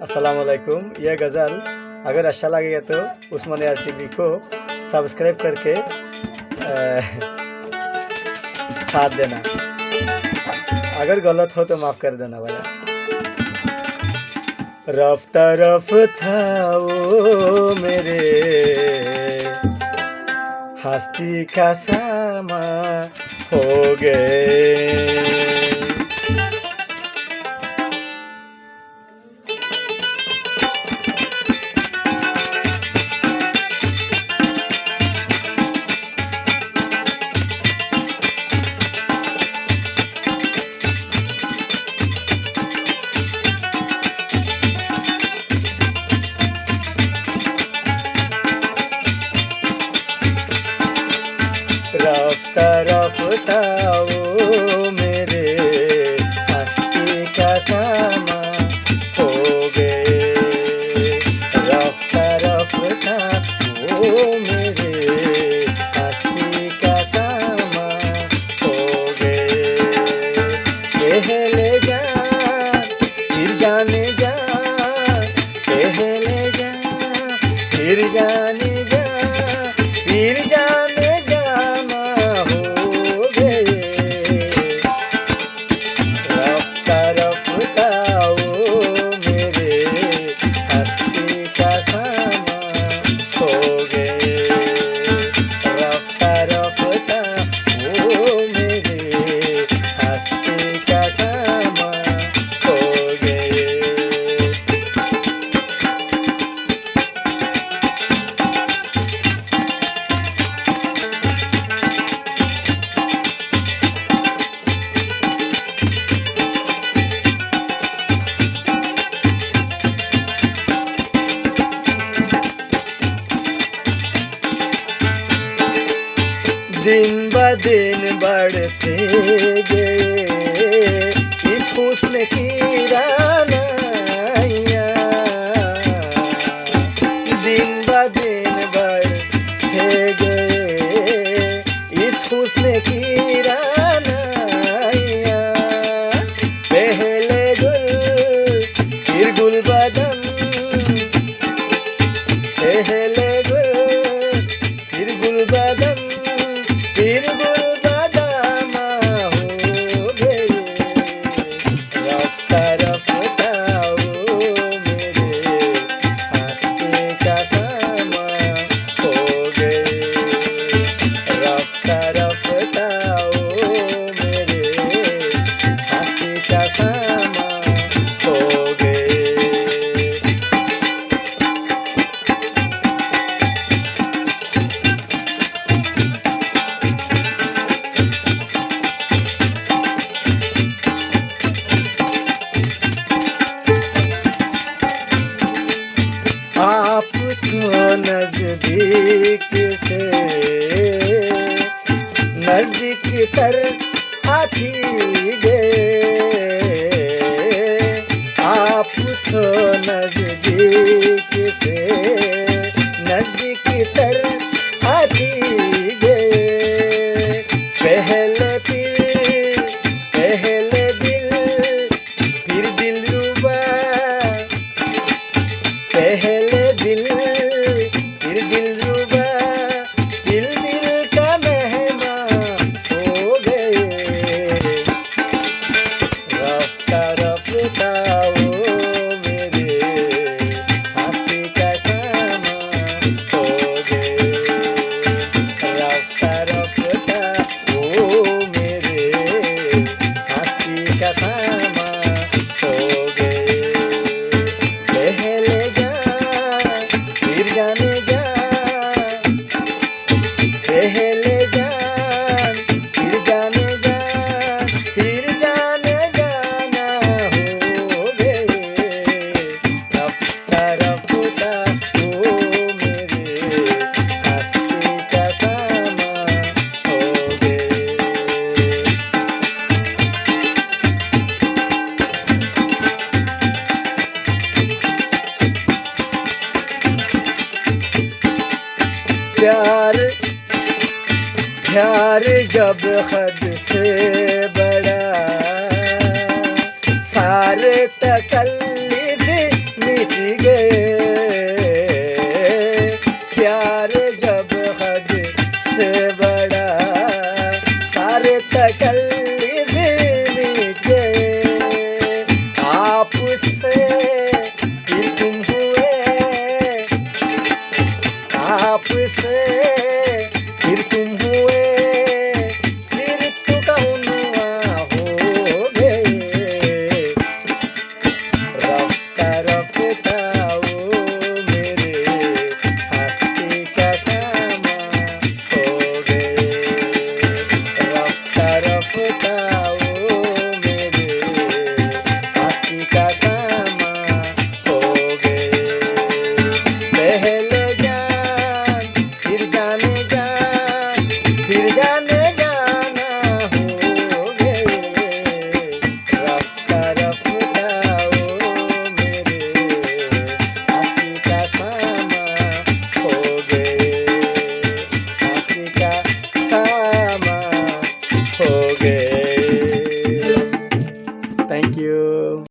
अस्सलाम वालेकुम। यह गज़ल अगर अच्छा लगेगा तो उस्मान यार टीवी को सब्सक्राइब करके साथ देना। अगर गलत हो तो माफ़ कर देना भैया। रफ्ता रफ्ता ओ मेरे हस्ती का सामा हो गए। रफ्ता रफ्ता ओ मेरे हस्ती का सामा हो गए। रफ्ता रफ्ता ओ मेरे हस्ती का सामा हो गए। पहले जा फिर जाने जा, पहले जा फिर जाने जा, फिर जाने दिन ब दिन बढ़ते गए इस हुस्न की रानाइयाँ। दिन ब दिन बढ़ते गए इस हुस्न की रानाइयाँ। पहले गुल फिर गुल बदन, पहले गुल फिर गुल बदन, फिर गुलबदाना हो गए। रफ्ता रफ्ता ओ मेरे हस्ती का सामा हो गए। रफ्ता रफ्ता ओ मेरे हस्ती का सामा हो गए। आप तो नजदीक से नजदीक तर आती गए। आप तो नजदीक से नजदीक तर आती गए। पहले फिर दिल रुबा, पहले दिल फिर दिल रुबा, दिल दिल का मेहमान हो गए। रफ्ता रफ्ता ओ मेरे हस्ती का सामा हो गए। रफ्ता रफ्ता ओ मेरे हस्ती का सामा हो गए। पहले फिर जाने जा, पहले जान फिर जाने जा, फिर जाने जाना हो गए। रफ्ता रफ्ता ओ मेरे हस्ती का सामा हो गए। प्यार प्यार जब हद से बड़ा सारे तकल्लुफ़